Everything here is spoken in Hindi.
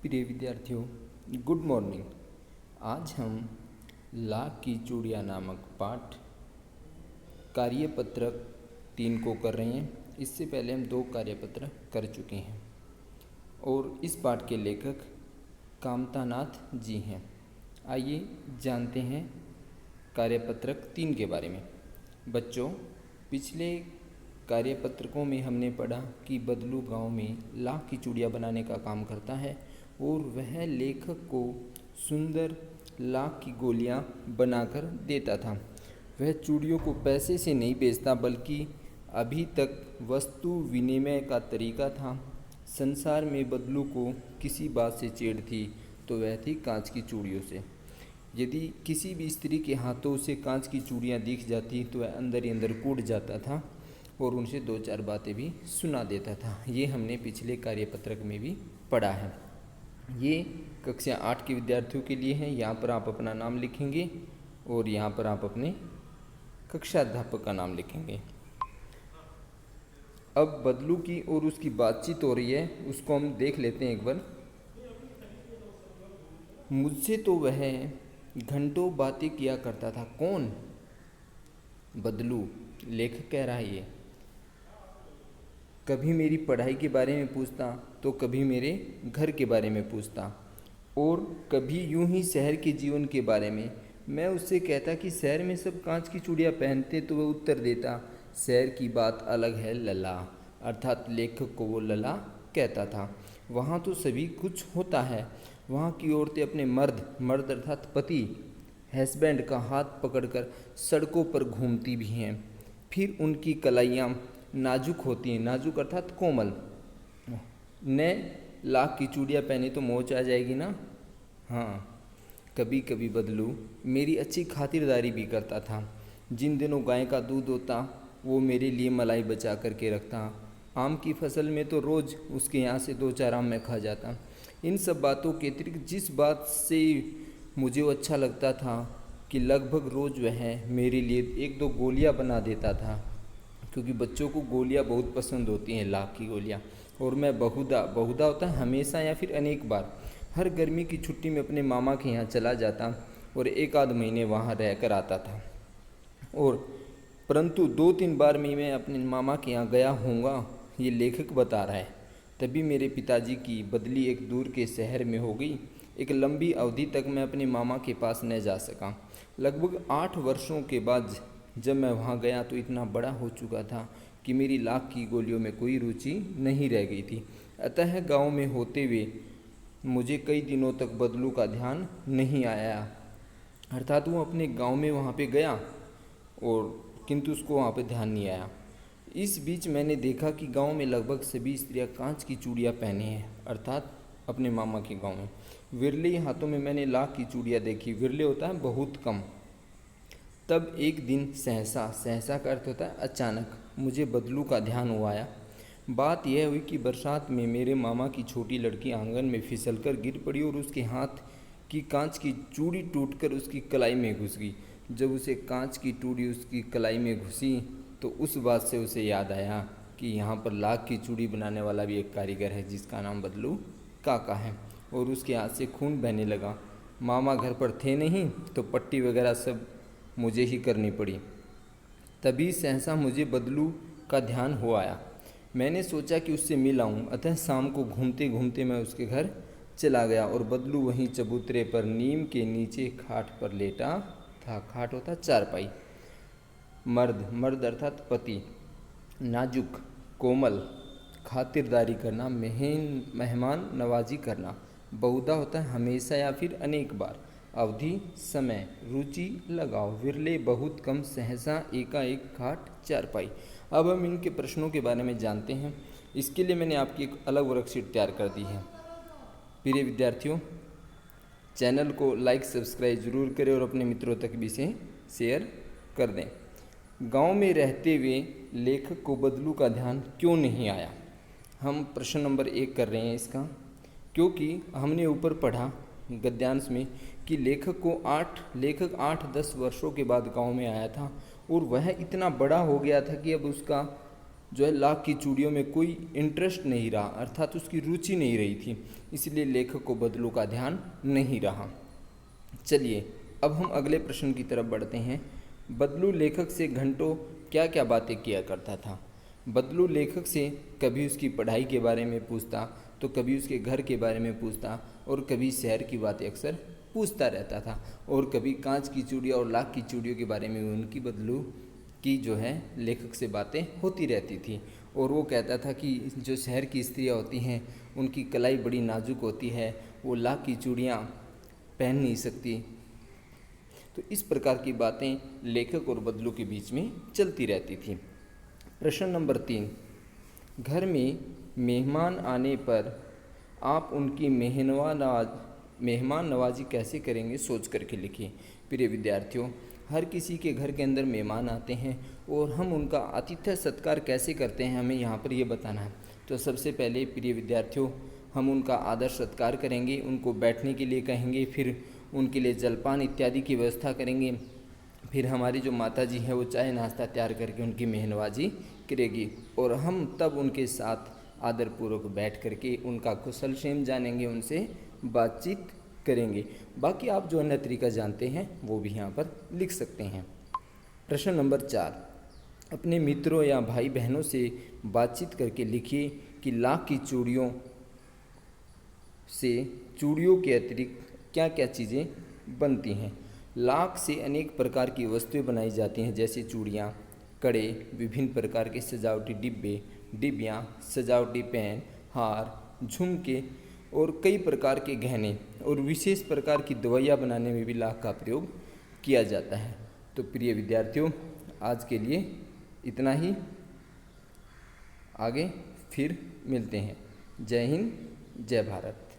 प्रिय विद्यार्थियों, गुड मॉर्निंग। आज हम लाख की चूड़ियाँ नामक पाठ कार्यपत्रक 3 को कर रहे हैं। इससे पहले हम 2 कार्यपत्र कर चुके हैं और इस पाठ के लेखक कामतानाथ जी हैं। आइए जानते हैं कार्यपत्रक 3 के बारे में। बच्चों, पिछले कार्यपत्रकों में हमने पढ़ा कि बदलू गांव में लाख की चूड़ियाँ बनाने का काम करता है और वह लेखक को सुंदर लाख की गोलियां बनाकर देता था। वह चूड़ियों को पैसे से नहीं बेचता, बल्कि अभी तक वस्तु विनिमय का तरीका था। संसार में बदलू को किसी बात से चिढ़ थी तो वह थी कांच की चूड़ियों से। यदि किसी भी स्त्री के हाथों से कांच की चूड़ियाँ दिख जाती तो वह अंदर ही अंदर कूद जाता था और उनसे 2-4 बातें भी सुना देता था। ये हमने पिछले कार्यपत्रक में भी पढ़ा है। ये कक्षा 8 के विद्यार्थियों के लिए है। यहाँ पर आप अपना नाम लिखेंगे और यहाँ पर आप अपने कक्षा अध्यापक का नाम लिखेंगे। अब बदलू की और उसकी बातचीत हो रही है, उसको हम देख लेते हैं एक बार। मुझसे तो वह घंटों बातें किया करता था। कौन? बदलू। लेखक कह रहा है ये। कभी मेरी पढ़ाई के बारे में पूछता तो कभी मेरे घर के बारे में पूछता और कभी यूं ही शहर के जीवन के बारे में। मैं उससे कहता कि शहर में सब कांच की चूड़ियाँ पहनते तो वह उत्तर देता, शहर की बात अलग है लला। अर्थात लेखक को वो लला कहता था। वहाँ तो सभी कुछ होता है। वहाँ की औरतें अपने मर्द अर्थात पति, हस्बैंड का हाथ पकड़कर सड़कों पर घूमती भी हैं। फिर उनकी कलाइयाँ नाजुक होती हैं, नाजुक अर्थात कोमल। ने लाख की चूड़ियाँ पहनी तो मोच आ जाएगी ना। हाँ, कभी कभी बदलू मेरी अच्छी खातिरदारी भी करता था। जिन दिनों गाय का दूध होता वो मेरे लिए मलाई बचा करके रखता। आम की फसल में तो रोज़ उसके यहाँ से 2-4 आम मैं खा जाता। इन सब बातों के अतिरिक्त जिस बात से मुझे वो अच्छा लगता था कि लगभग रोज़ वह मेरे लिए 1-2 गोलियाँ बना देता था, क्योंकि बच्चों को गोलियाँ बहुत पसंद होती हैं, लाख की गोलियाँ। और मैं बहुधा होता है हमेशा या फिर अनेक बार हर गर्मी की छुट्टी में अपने मामा के यहाँ चला जाता और 1-आध महीने वहाँ रह कर आता था। और परंतु 2-3 बार में मैं अपने मामा के यहाँ गया होऊंगा, ये लेखक बता रहा है। तभी मेरे पिताजी की बदली एक दूर के शहर में हो गई। एक लंबी अवधि तक मैं अपने मामा के पास न जा सका। लगभग 8 वर्षों के बाद जब मैं वहाँ गया तो इतना बड़ा हो चुका था कि मेरी लाख की गोलियों में कोई रुचि नहीं रह गई थी। अतः गांव में होते हुए मुझे कई दिनों तक बदलू का ध्यान नहीं आया। अर्थात वो अपने गांव में वहाँ पे गया और किंतु उसको वहाँ पे ध्यान नहीं आया। इस बीच मैंने देखा कि गांव में लगभग सभी स्त्रियाँ कांच की चूड़ियाँ पहने हैं, अर्थात अपने मामा के गाँव में। विरले हाथों में मैंने लाख की चूड़ियाँ देखी। विरले होता है बहुत कम। तब एक दिन सहसा का अर्थ होता है अचानक, मुझे बदलू का ध्यान हुआ आया। बात यह हुई कि बरसात में मेरे मामा की छोटी लड़की आंगन में फिसलकर गिर पड़ी और उसके हाथ की कांच की चूड़ी टूटकर उसकी कलाई में घुस गई। जब उसे कांच की चूड़ी उसकी कलाई में घुसी तो उस बात से उसे याद आया कि यहाँ पर लाख की चूड़ी बनाने वाला भी एक कारीगर है जिसका नाम बदलू काका है, और उसके हाथ से खून बहने लगा। मामा घर पर थे नहीं तो पट्टी वगैरह सब मुझे ही करनी पड़ी। तभी सहसा मुझे बदलू का ध्यान हो आया। मैंने सोचा कि उससे मिल आऊँ। अतः शाम को घूमते घूमते मैं उसके घर चला गया और बदलू वहीं चबूतरे पर नीम के नीचे खाट पर लेटा था। खाट होता चारपाई। मर्द अर्थात पति, नाजुक, कोमल, खातिरदारी करना, मेहमान नवाजी करना। बहुधा होता है हमेशा या फिर अनेक बार। अवधि, समय, रुचि, लगाओ। विरले, बहुत कम, सहसा, एकाएक, खाट, चारपाई। अब हम इनके प्रश्नों के बारे में जानते हैं। इसके लिए मैंने आपकी एक अलग वर्कशीट तैयार कर दी है। प्रिय विद्यार्थियों, चैनल को लाइक सब्सक्राइब जरूर करें और अपने मित्रों तक भी इसे शेयर कर दें। गांव में रहते हुए लेखक को बदलू का ध्यान क्यों नहीं आया? हम प्रश्न नंबर 1 कर रहे हैं इसका। क्योंकि हमने ऊपर पढ़ा गद्यांश में कि लेखक 8-10 वर्षों के बाद गांव में आया था और वह इतना बड़ा हो गया था कि अब उसका जो है लाख की चूड़ियों में कोई इंटरेस्ट नहीं रहा, अर्थात उसकी रुचि नहीं रही थी, इसलिए लेखक को बदलू का ध्यान नहीं रहा। चलिए अब हम अगले प्रश्न की तरफ बढ़ते हैं। बदलू लेखक से घंटों क्या क्या बातें किया करता था। बदलू लेखक से कभी उसकी पढ़ाई के बारे में पूछता, तो कभी उसके घर के बारे में पूछता, और कभी शहर की बातें अक्सर पूछता रहता था, और कभी कांच की चूड़ियाँ और लाख की चूड़ियों के बारे में उनकी बदलू की जो है लेखक से बातें होती रहती थी। और वो कहता था कि जो शहर की स्त्रियाँ होती हैं उनकी कलाई बड़ी नाजुक होती है, वो लाख की चूड़ियाँ पहन नहीं सकती। तो इस प्रकार की बातें लेखक और बदलू के बीच में चलती रहती थी। प्रश्न नंबर 3, घर में मेहमान आने पर आप उनकी मेहमान नवाजी कैसे करेंगे, सोच करके लिखिए। प्रिय विद्यार्थियों, हर किसी के घर के अंदर मेहमान आते हैं और हम उनका आतिथ्य सत्कार कैसे करते हैं हमें यहाँ पर ये बताना है। तो सबसे पहले प्रिय विद्यार्थियों, हम उनका आदर सत्कार करेंगे, उनको बैठने के लिए कहेंगे, फिर उनके लिए जलपान इत्यादि की व्यवस्था करेंगे। फिर हमारी जो माता जी है वो चाय नाश्ता तैयार करके उनकी मेहनवाजी करेगी, और हम तब उनके साथ आदरपूर्वक बैठ करके उनका कुशल क्षेम जानेंगे, उनसे बातचीत करेंगे। बाकी आप जो अन्य तरीका जानते हैं वो भी यहाँ पर लिख सकते हैं। प्रश्न नंबर 4, अपने मित्रों या भाई बहनों से बातचीत करके लिखिए कि लाख की चूड़ियों से चूड़ियों के अतिरिक्त क्या क्या चीज़ें बनती हैं। लाख से अनेक प्रकार की वस्तुएं बनाई जाती हैं, जैसे चूड़ियाँ, कड़े, विभिन्न प्रकार के सजावटी डिब्बे, डिबियाँ, सजावटी पेन, हार, झुमके और कई प्रकार के गहने और विशेष प्रकार की दवाइयाँ बनाने में भी लाख का प्रयोग किया जाता है। तो प्रिय विद्यार्थियों, आज के लिए इतना ही, आगे फिर मिलते हैं। जय हिंद, जय भारत।